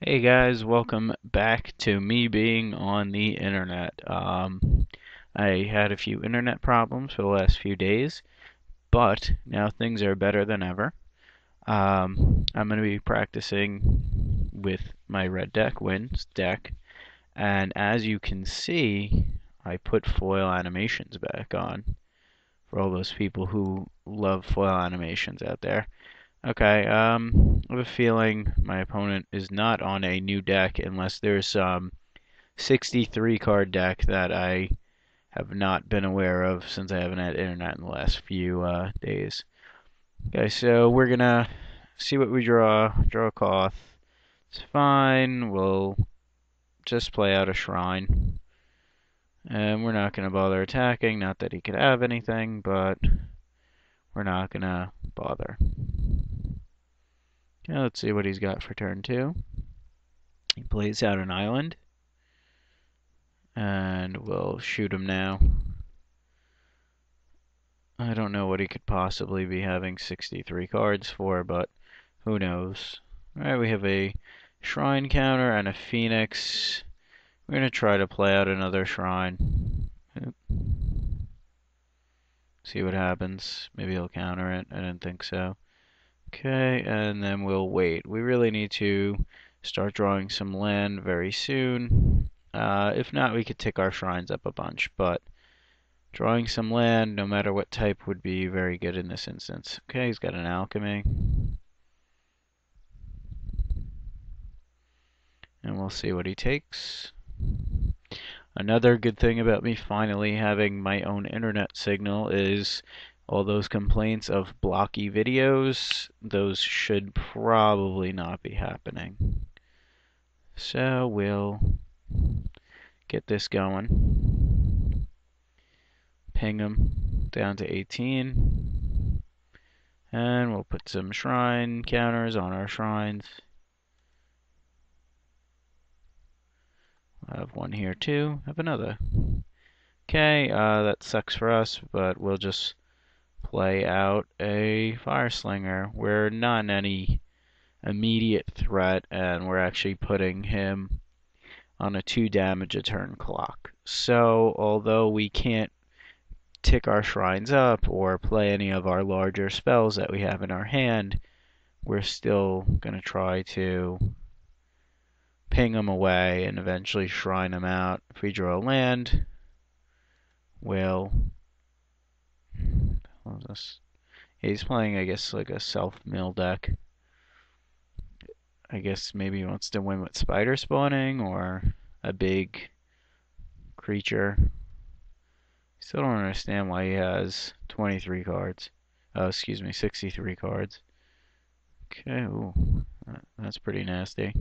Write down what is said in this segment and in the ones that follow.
Hey guys, welcome back to me being on the internet. I had a few internet problems for the last few days, but now things are better than ever. I'm going to be practicing with my red deck wins deck, and as you can see, I put foil animations back on for all those people who love foil animations out there. Okay, I have a feeling my opponent is not on a new deck unless there's some 63 card deck that I have not been aware of since I haven't had internet in the last few days. Okay, so we're gonna see what we draw. Draw a Koth. It's fine. We'll just play out a Shrine. And we're not gonna bother attacking. Not that he could have anything, but we're not gonna bother. Okay, let's see what he's got for turn 2. He plays out an island. And we'll shoot him now. I don't know what he could possibly be having 63 cards for, but who knows. Alright, we have a Shrine counter and a Phoenix. We're going to try to play out another Shrine. See what happens. Maybe he'll counter it. I didn't think so. Okay, and then we'll wait. We really need to start drawing some land very soon. If not, we could tick our shrines up a bunch, but drawing some land, no matter what type, would be very good in this instance. Okay, he's got an alchemy. And we'll see what he takes. Another good thing about me finally having my own internet signal is all those complaints of blocky videos, those should probably not be happening. So we'll get this going. Ping him down to 18. And we'll put some shrine counters on our shrines. I have one here too. Have another. Okay, that sucks for us, but we'll just play out a Fire Slinger. We're not in any immediate threat, and we're actually putting him on a 2 damage a turn clock. So, although we can't tick our shrines up or play any of our larger spells that we have in our hand, we're still going to try to ping them away and eventually shrine them out. If we draw a land, we'll... What was this? He's playing, I guess, like a self-mill deck. I guess maybe he wants to win with spider spawning or a big creature. Still don't understand why he has 23 cards. Oh, excuse me, 63 cards. Okay, ooh, that's pretty nasty.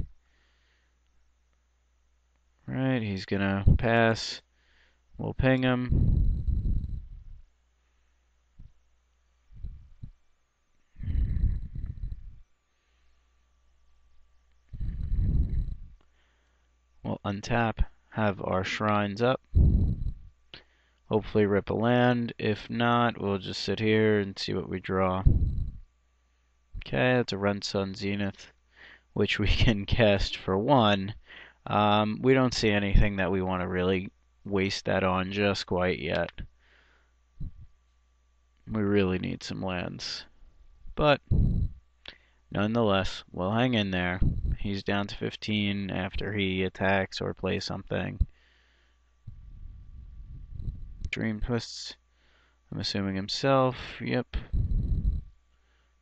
Right, he's gonna pass. We'll ping him. We'll untap, have our shrines up. Hopefully rip a land. If not, we'll just sit here and see what we draw. Okay, that's a Run Sun Zenith, which we can cast for 1. We don't see anything that we want to really waste that on just quite yet. We really need some lands. But, nonetheless, we'll hang in there. He's down to 15 after he attacks or plays something. Dream Twists, I'm assuming himself. Yep.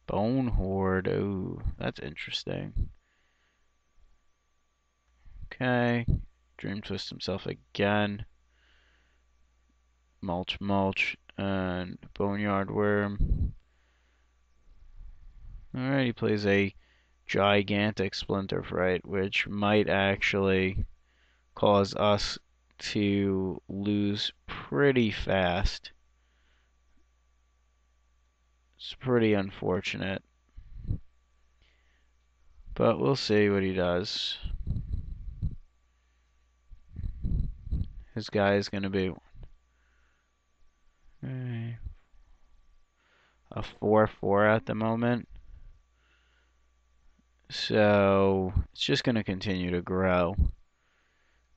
Bone Horde. Oh, that's interesting. Okay. Dream Twist himself again. Mulch, Mulch, and Boneyard Worm. Alright, he plays a gigantic Splinter Fright, which might actually cause us to lose pretty fast. It's pretty unfortunate. But we'll see what he does. His guy is going to be a 4/4 at the moment. So it's just going to continue to grow.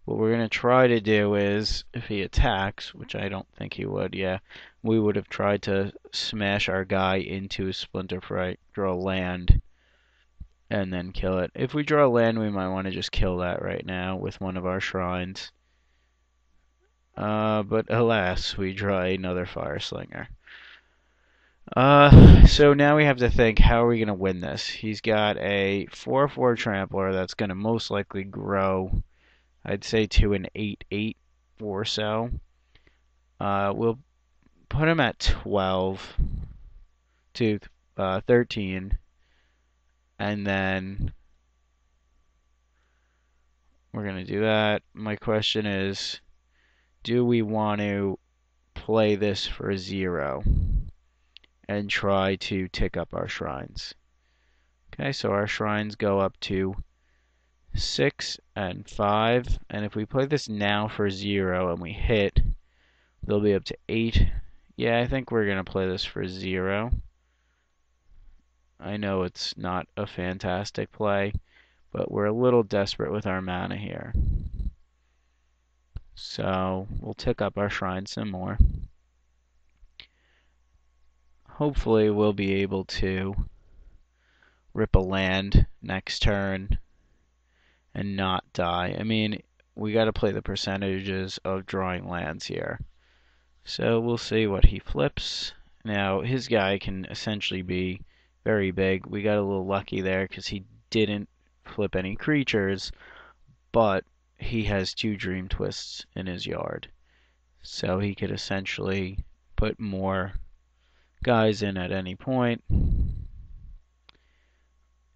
What we're going to try to do is, if he attacks, which I don't think he would, yeah, we would have tried to smash our guy into a splinter fright, draw land, and then kill it. If we draw land, we might want to just kill that right now with one of our shrines. But alas, we draw another fire slinger. So now we have to think, how are we going to win this? He's got a 4/4 trampler that's going to most likely grow, I'd say, to an 8/8 or so. We'll put him at 12 to 13, and then we're going to do that. My question is, do we want to play this for 0 and try to tick up our shrines? Okay, so our shrines go up to 6 and 5, and if we play this now for 0 and we hit, they'll be up to 8. Yeah, I think we're going to play this for 0. I know it's not a fantastic play, but we're a little desperate with our mana here. So we'll tick up our shrine some more. Hopefully we'll be able to rip a land next turn and not die. I mean, we got to play the percentages of drawing lands here. So we'll see what he flips. Now, his guy can essentially be very big. We got a little lucky there because he didn't flip any creatures, but he has 2 Dream Twists in his yard. So he could essentially put more guys in at any point.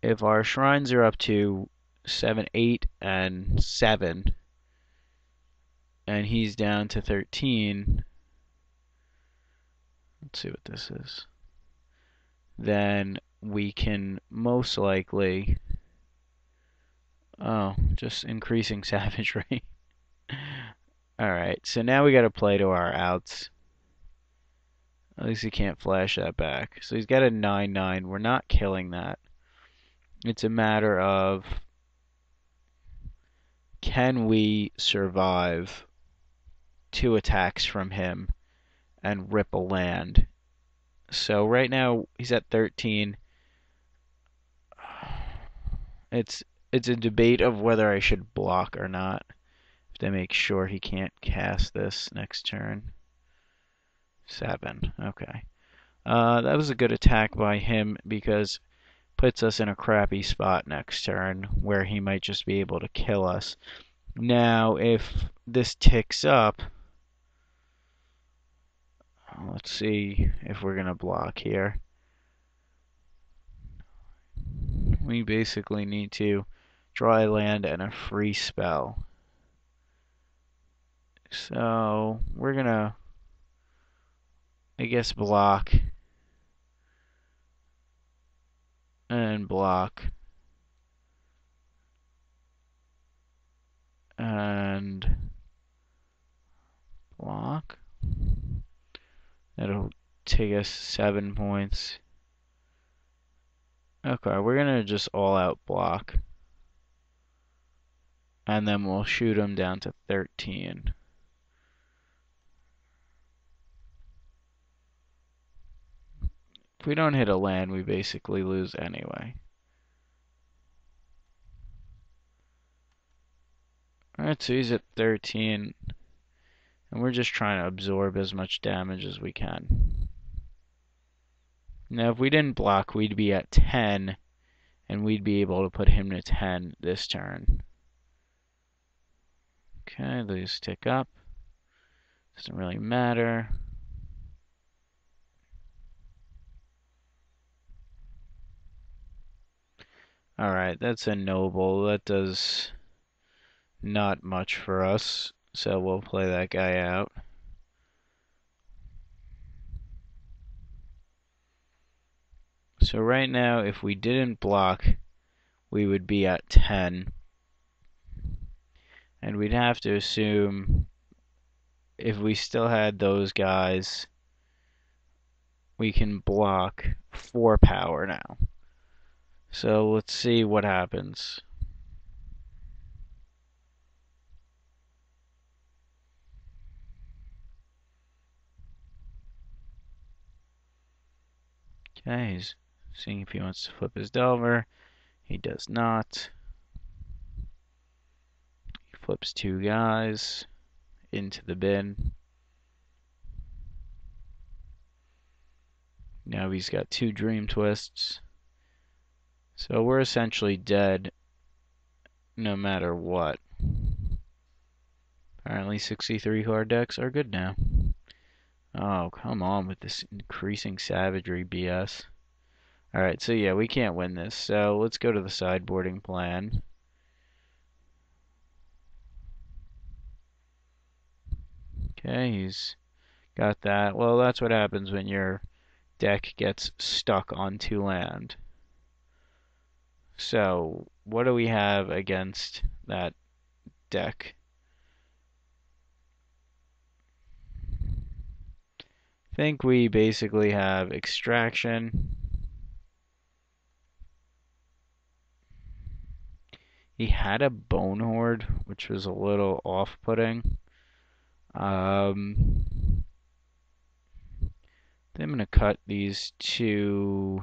If our shrines are up to 7, 8, and 7, and he's down to 13, let's see what this is, then we can most likely, just increasing savagery. Alright, so now we gotta play to our outs. At least he can't flash that back. So he's got a 9/9. We're not killing that. It's a matter of, can we survive 2 attacks from him and rip a land? So right now he's at 13. It's a debate of whether I should block or not to make sure he can't cast this next turn. 7. Okay. That was a good attack by him because puts us in a crappy spot next turn where he might just be able to kill us. Now, if this ticks up, let's see if we're going to block here. We basically need to draw a land and a free spell. So, we're going to, I guess, block and block and block. That'll take us 7 points. Okay, we're gonna just all out block. And then we'll shoot him down to 13. If we don't hit a land, we basically lose anyway. Alright, so he's at 13. And we're just trying to absorb as much damage as we can. Now, if we didn't block, we'd be at 10. And we'd be able to put him to 10 this turn. Okay, these tick up. Doesn't really matter. Alright, that's a noble. That does not much for us. So we'll play that guy out. So right now, if we didn't block, we would be at 10. And we'd have to assume if we still had those guys, we can block 4 power now. So let's see what happens. Okay, he's seeing if he wants to flip his Delver. He does not. He flips two guys into the bin. Now he's got two Dream Twists. So we're essentially dead no matter what. Apparently 63 card decks are good now. Oh, come on with this increasing savagery BS. Alright, so yeah, we can't win this. So let's go to the sideboarding plan. Okay, he's got that. Well, that's what happens when your deck gets stuck onto land. So, what do we have against that deck? I think we basically have Extraction. He had a Bone Horde, which was a little off-putting. I'm gonna cut these two.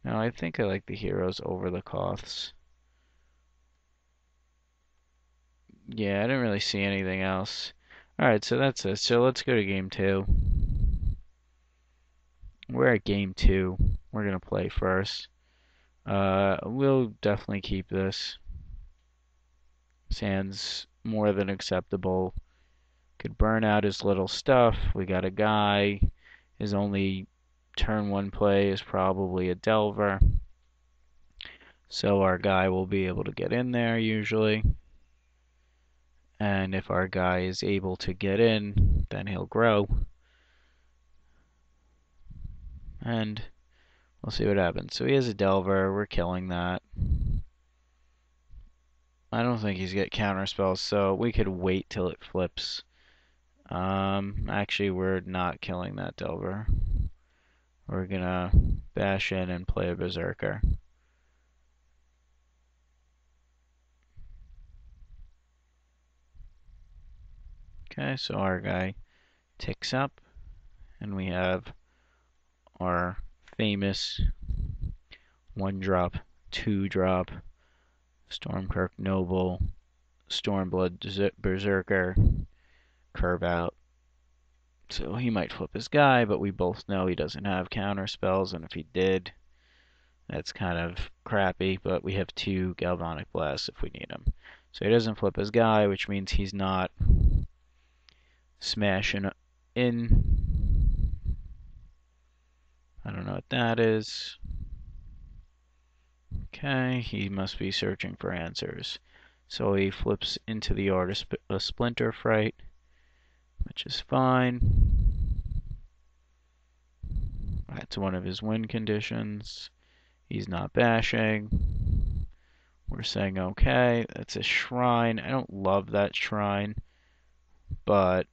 No, I think I like the heroes over the Koths. Yeah, I didn't really see anything else. Alright, so that's it. So let's go to game two. We're at game two. We're gonna play first. We'll definitely keep this. Sand's more than acceptable. Could burn out his little stuff. We got a guy. His only turn one play is probably a Delver. So our guy will be able to get in there usually. And if our guy is able to get in, then he'll grow. And we'll see what happens. So he has a Delver. We're killing that. I don't think he's got counter spells, so we could wait till it flips. Actually, we're not killing that Delver. We're gonna bash in and play a Berserker. Okay, so our guy ticks up, and we have our famous 1-drop, 2-drop Stormkirk Noble, Stormblood Berserker, curve out. So he might flip his guy, but we both know he doesn't have counter spells, and if he did, that's kind of crappy, but we have two Galvanic Blasts if we need them. So he doesn't flip his guy, which means he's not smashing in. I don't know what that is. Okay, he must be searching for answers. So he flips into the Art of Splinter Fright, which is fine. That's one of his win conditions. He's not bashing. We're saying okay. That's a shrine. I don't love that shrine, but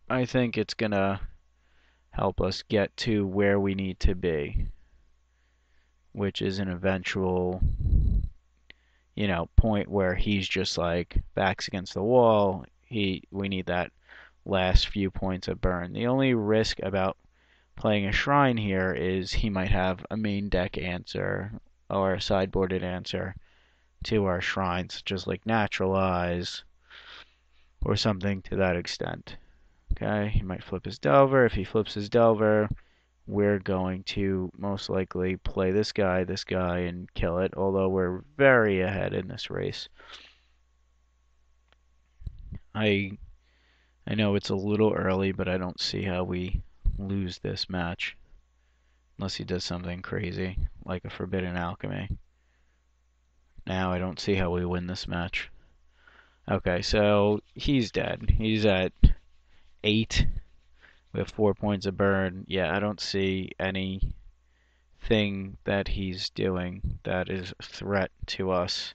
I think it's gonna help us get to where we need to be, which is an eventual, point where he's just like backs against the wall. We need that last few points of burn. The only risk about playing a shrine here is he might have a main deck answer or a sideboarded answer to our shrines, just like Naturalize or something to that extent. Okay, he might flip his Delver. If he flips his Delver, we're going to most likely play this guy, and kill it, although we're very ahead in this race. I know it's a little early, but I don't see how we lose this match unless he does something crazy, like a Forbidden Alchemy. Now I don't see how we win this match. Okay, so he's dead. He's at 8. We have 4 points of burn. Yeah, I don't see anything that he's doing that is a threat to us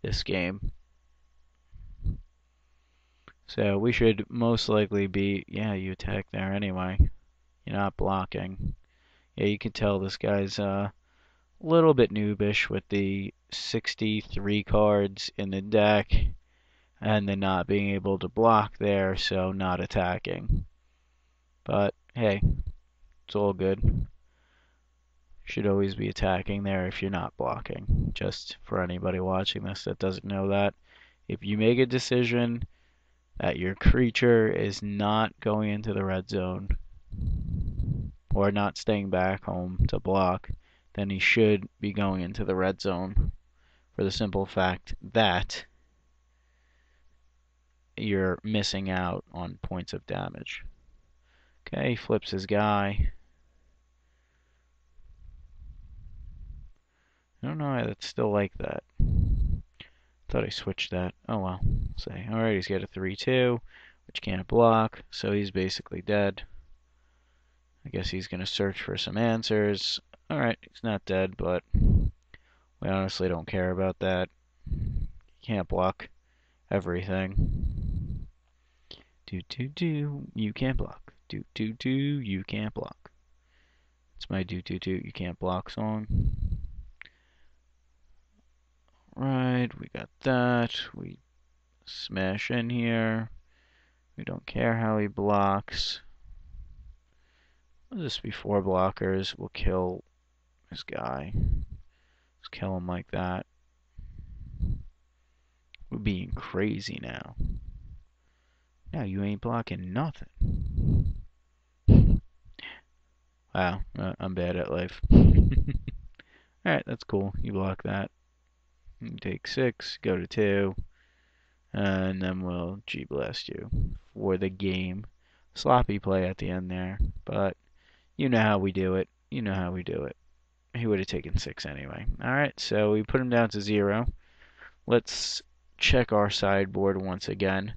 this game. So we should most likely be, yeah, you attack there anyway. You're not blocking. Yeah, you can tell this guy's a little bit noobish with the 63 cards in the deck and then not being able to block there, so not attacking. But hey, it's all good. Should always be attacking there if you're not blocking. Just for anybody watching this that doesn't know that. If you make a decision that your creature is not going into the red zone or not staying back home to block, then he should be going into the red zone for the simple fact that you're missing out on points of damage. Okay, he flips his guy. I don't know why that's still like that. Thought I switched that. Oh well. Say, alright, he's got a 3-2, which can't block, so he's basically dead. I guess he's going to search for some answers. Alright, he's not dead, but we honestly don't care about that. He can't block everything. You can't block. You can't block. It's my you can't block song. Right, we got that. We smash in here. We don't care how he blocks. This before blockers will kill this guy. Just kill him like that. We're being crazy now. Now you ain't blocking nothing. Wow, I'm bad at life. Alright, that's cool. You block that. You take 6, go to 2, and then we'll G-blast you for the game. Sloppy play at the end there, but you know how we do it. You know how we do it. He would have taken 6 anyway. Alright, so we put him down to 0. Let's check our sideboard once again.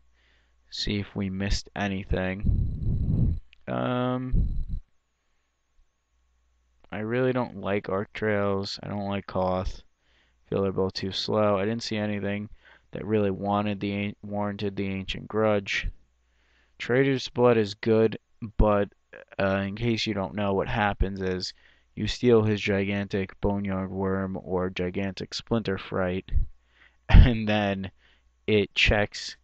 See if we missed anything. I really don't like Arc Trails. I don't like Koth. Feel they're both too slow. I didn't see anything that really warranted the Ancient Grudge. Trader's Blood is good, but in case you don't know, what happens is you steal his gigantic Boneyard Worm or gigantic Splinter Fright, and then it checks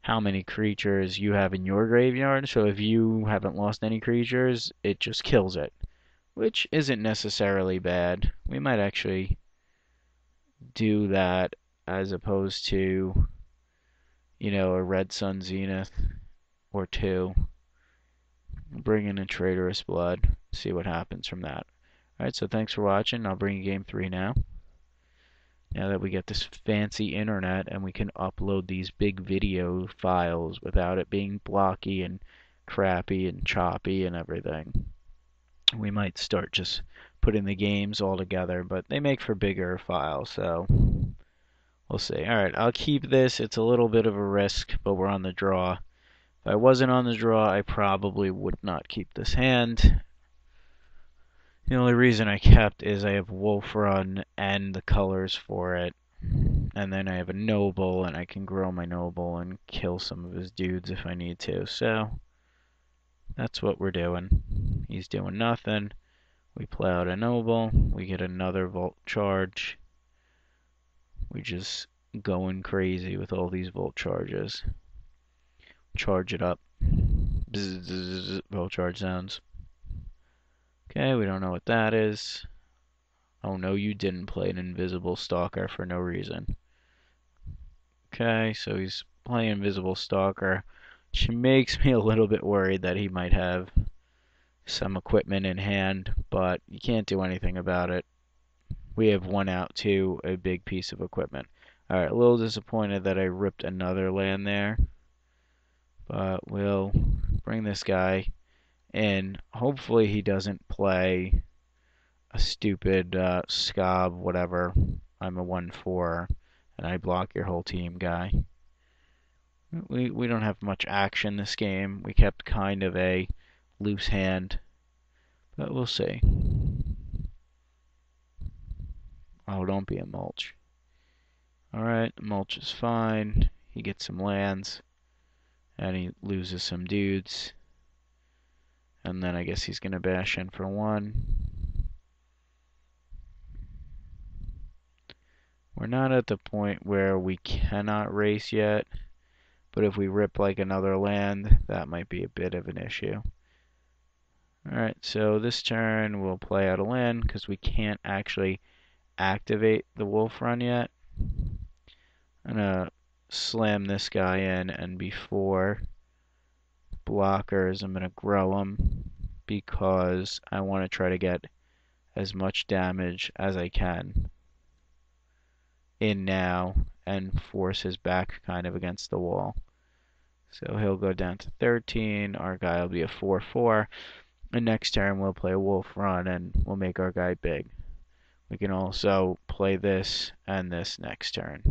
how many creatures you have in your graveyard. So if you haven't lost any creatures, it just kills it, which isn't necessarily bad. We might actually do that as opposed to, a Red Sun Zenith or 2. Bring in a Traitorous Blood, see what happens from that. Alright, so thanks for watching. I'll bring you game 3 now. Now that we get this fancy internet and we can upload these big video files without it being blocky and crappy and choppy and everything. We might start just putting the games all together, but they make for bigger files, so we'll see. Alright, I'll keep this. It's a little bit of a risk, but we're on the draw. If I wasn't on the draw, I probably would not keep this hand. The only reason I kept is I have Wolf Run and the colors for it. And then I have a Noble, and I can grow my Noble and kill some of his dudes if I need to. So, that's what we're doing. He's doing nothing. We play out a Noble. We get another Volt Charge. We just going crazy with all these Volt Charges. Charge it up. Bzz, bzz, bzz, Volt Charge sounds. Okay, we don't know what that is. Oh no, you didn't play an Invisible Stalker for no reason. Okay, so he's playing Invisible Stalker, which makes me a little bit worried that he might have some equipment in hand, but you can't do anything about it. We have one out to a big piece of equipment. Alright, a little disappointed that I ripped another land there, but we'll bring this guy in. Hopefully he doesn't play a stupid Scob, whatever. I'm a 1/4, and I block your whole team guy. We don't have much action this game. We kept kind of a loose hand, but we'll see. Oh, don't be a mulch. Alright, mulch is fine. He gets some lands, and he loses some dudes. And then I guess he's going to bash in for 1. We're not at the point where we cannot race yet, but if we rip like another land, that might be a bit of an issue. Alright, so this turn we'll play out a land because we can't actually activate the wolf run yet. I'm gonna slam this guy in, and before blockers, I'm gonna grow them because I want to try to get as much damage as I can in now and force his back kind of against the wall. So he'll go down to 13. Our guy will be a 4/4. And next turn we'll play a wolf run and we'll make our guy big. We can also play this and this next turn.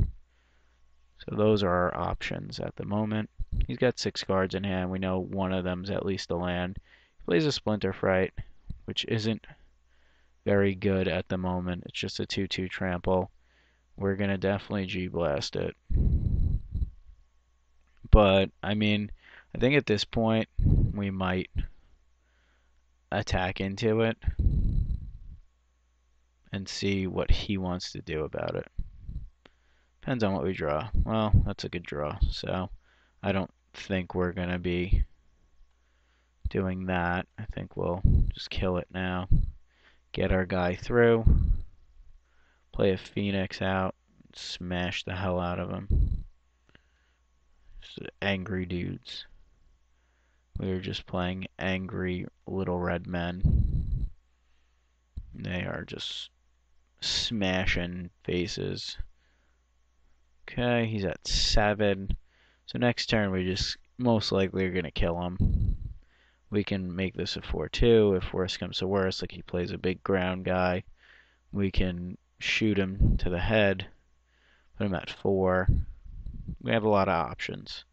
So those are our options at the moment. He's got 6 cards in hand. We know one of them's at least a land. He plays a Splinter Fright, which isn't very good at the moment. It's just a 2/2 trample. We're going to definitely G-Blast it. But, I mean, I think at this point we might attack into it and see what he wants to do about it. Depends on what we draw. Well, that's a good draw, so I don't think we're going to be doing that. I think we'll just kill it now. Get our guy through. Play a Phoenix out. Smash the hell out of him. Just angry dudes. We are just playing angry little red men. They are just smashing faces. Okay, he's at 7. So next turn we just most likely are going to kill him. We can make this a 4/2 if worse comes to worse, like he plays a big ground guy. We can shoot him to the head, put him at 4. We have a lot of options.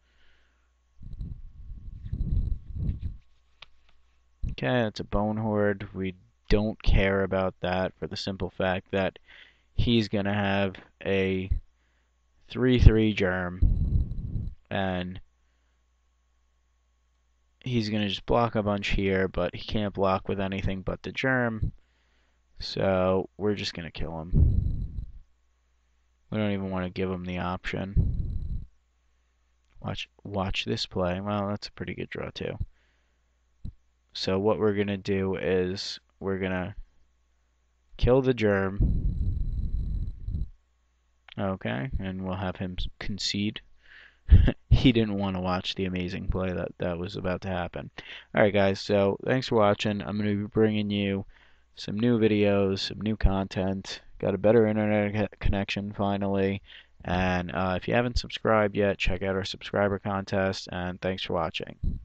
Okay, that's a Bone Horde. We don't care about that for the simple fact that he's going to have a 3/3 germ, and he's going to just block a bunch here, but he can't block with anything but the germ, so we're just going to kill him. We don't even want to give him the option. Watch this play. Well, that's a pretty good draw too. So what we're going to do is we're going to kill the germ. Okay, and we'll have him concede. He didn't want to watch the amazing play that was about to happen. Alright guys, so thanks for watching. I'm going to be bringing you some new videos, some new content. Got a better internet connection finally. And if you haven't subscribed yet, check out our subscriber contest. And thanks for watching.